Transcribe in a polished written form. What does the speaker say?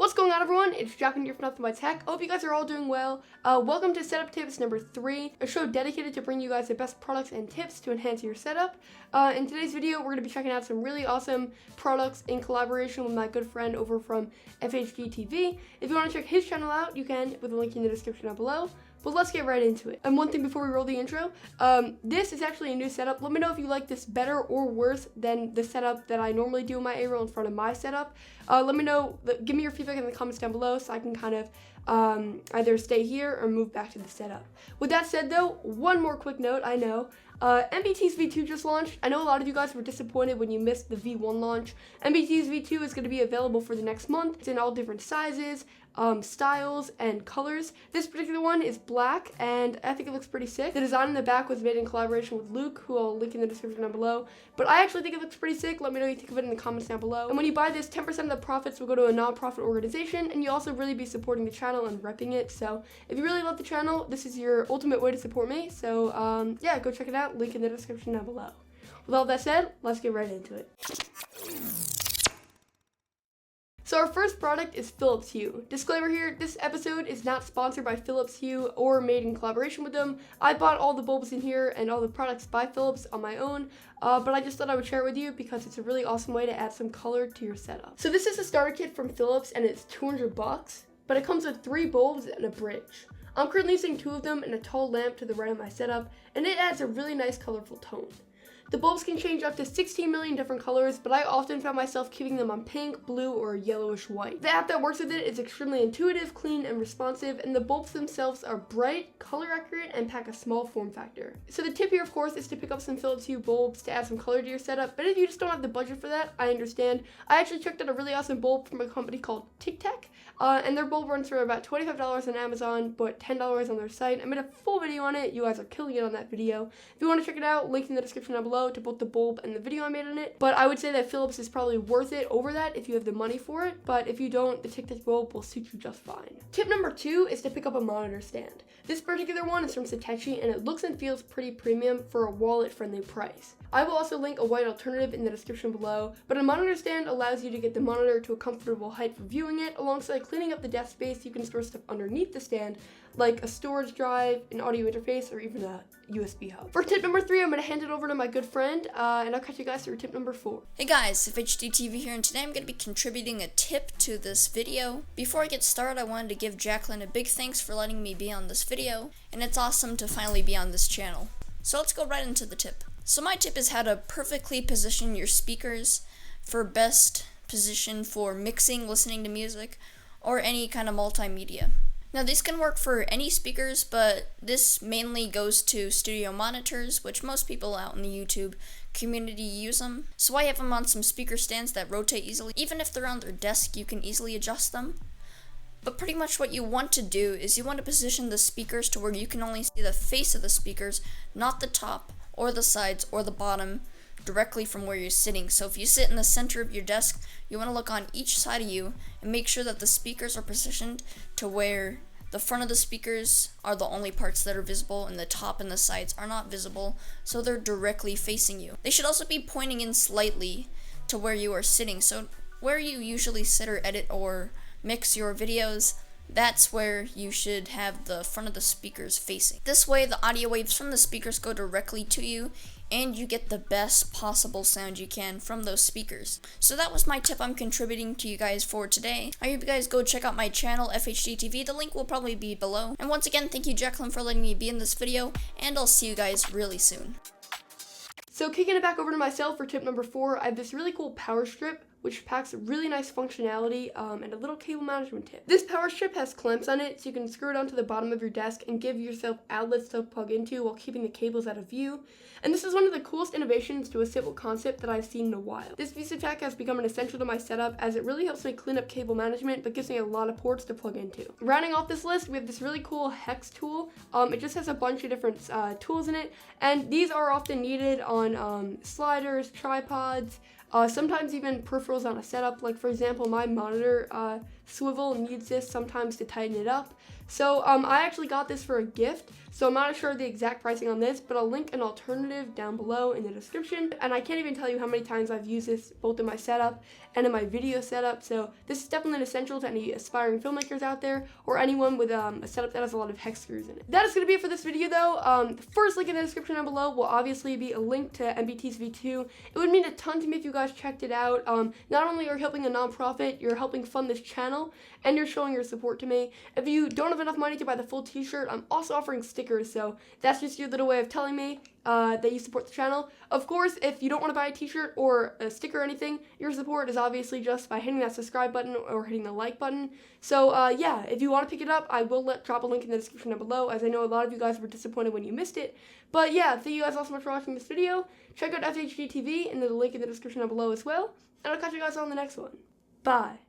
What's going on, everyone? It's Jack and you're from Nothing But Tech. I hope you guys are all doing well. Welcome to Setup Tips number 3, a show dedicated to bring you guys the best products and tips to enhance your setup. In today's video, we're going to be checking out some really awesome products in collaboration with my good friend over from FHD TV. If you want to check his channel out, you can with a link in the description down below. But let's get right into it. And one thing before we roll the intro, this is actually a new setup. Let me know if you like this better or worse than the setup that I normally do in my A-roll in front of my setup. Let me know, give me your feedback in the comments down below so I can kind of either stay here or move back to the setup. With that said though, one more quick note, I know. MBT's V2 just launched. I know a lot of you guys were disappointed when you missed the V1 launch. MBT's V2 is going to be available for the next month. It's in all different sizes, styles, and colors. This particular one is black, and I think it looks pretty sick. The design in the back was made in collaboration with Luke, who I'll link in the description down below. But I actually think it looks pretty sick. Let me know what you think of it in the comments down below. And when you buy this, 10% of the profits will go to a non-profit organization, and you'll also really be supporting the channel and repping it. So if you really love the channel, this is your ultimate way to support me. So yeah, go check it out. Link in the description down below. With all that said, let's get right into it. So our first product is Philips Hue. Disclaimer here, this episode is not sponsored by Philips Hue or made in collaboration with them. I bought all the bulbs in here and all the products by Philips on my own, but I just thought I would share it with you because it's a really awesome way to add some color to your setup. So this is a starter kit from Philips and it's $200, but it comes with 3 bulbs and a bridge. I'm currently using 2 of them and a tall lamp to the right of my setup, and it adds a really nice colorful tone. The bulbs can change up to 16 million different colors, but I often found myself keeping them on pink, blue, or yellowish white. The app that works with it is extremely intuitive, clean, and responsive, and the bulbs themselves are bright, color accurate, and pack a small form factor. So the tip here, of course, is to pick up some Philips Hue bulbs to add some color to your setup, but if you just don't have the budget for that, I understand. I actually checked out a really awesome bulb from a company called Tic Tac, and their bulb runs for about $25 on Amazon, but $10 on their site. I made a full video on it. You guys are killing it on that video. If you want to check it out, link in the description down below to both the bulb and the video I made on it. But I would say that Philips is probably worth it over that if you have the money for it. But if you don't, the Tic Tac bulb will suit you just fine. Tip number 2 is to pick up a monitor stand. This particular one is from Satechi and it looks and feels pretty premium for a wallet-friendly price. I will also link a white alternative in the description below, but a monitor stand allows you to get the monitor to a comfortable height for viewing it. Alongside cleaning up the desk space, you can store stuff underneath the stand, like a storage drive, an audio interface, or even a USB hub. For tip number 3, I'm going to hand it over to my good friend, and I'll catch you guys through tip number 4. Hey guys, FHD TV here, and today I'm going to be contributing a tip to this video. Before I get started, I wanted to give Jacqueline a big thanks for letting me be on this video, and it's awesome to finally be on this channel. So let's go right into the tip. So my tip is how to perfectly position your speakers for best position for mixing, listening to music, or any kind of multimedia. Now these can work for any speakers, but this mainly goes to studio monitors, which most people out in the YouTube community use them. So I have them on some speaker stands that rotate easily. Even if they're on their desk, you can easily adjust them. But pretty much what you want to do is you want to position the speakers to where you can only see the face of the speakers, not the top or the sides or the bottom, directly from where you're sitting. So if you sit in the center of your desk, you want to look on each side of you and make sure that the speakers are positioned to where the front of the speakers are the only parts that are visible and the top and the sides are not visible, so they're directly facing you. They should also be pointing in slightly to where you are sitting, so where you usually sit or edit or mix your videos, that's where you should have the front of the speakers facing. This way the audio waves from the speakers go directly to you and you get the best possible sound you can from those speakers. So that was my tip I'm contributing to you guys for today. I hope you guys go check out my channel, FHD TV. The link will probably be below. And once again, thank you Jacqueline for letting me be in this video, and I'll see you guys really soon. So kicking it back over to myself for tip number 4, I have this really cool power strip which packs really nice functionality and a little cable management tip. This power strip has clamps on it, so you can screw it onto the bottom of your desk and give yourself outlets to plug into while keeping the cables out of view. And this is one of the coolest innovations to a simple concept that I've seen in a while. This piece of tech has become an essential to my setup as it really helps me clean up cable management, but gives me a lot of ports to plug into. Rounding off this list, we have this really cool hex tool. It just has a bunch of different tools in it, and these are often needed on sliders, tripods, sometimes even peripherals on a setup. Like for example, my monitor swivel needs this sometimes to tighten it up. So I actually got this for a gift, so I'm not sure the exact pricing on this, but I'll link an alternative down below in the description. And I can't even tell you how many times I've used this both in my setup and in my video setup. So this is definitely an essential to any aspiring filmmakers out there, or anyone with a setup that has a lot of hex screws in it. That is going to be it for this video though. The first link in the description down below will obviously be a link to MBT's V2. It would mean a ton to me if you guys checked it out. Not only are you helping a nonprofit, you're helping fund this channel, and you're showing your support to me. If you don't have enough money to buy the full t-shirt, I'm also offering stickers, so that's just your little way of telling me that you support the channel. Of course, if you don't want to buy a t-shirt or a sticker or anything, your support is obviously just by hitting that subscribe button or hitting the like button. So yeah, if you want to pick it up, I will drop a link in the description down below, as I know a lot of you guys were disappointed when you missed it. But yeah, thank you guys all so much for watching this video. Check out FHG TV and the link in the description down below as well, and I'll catch you guys on the next one. Bye.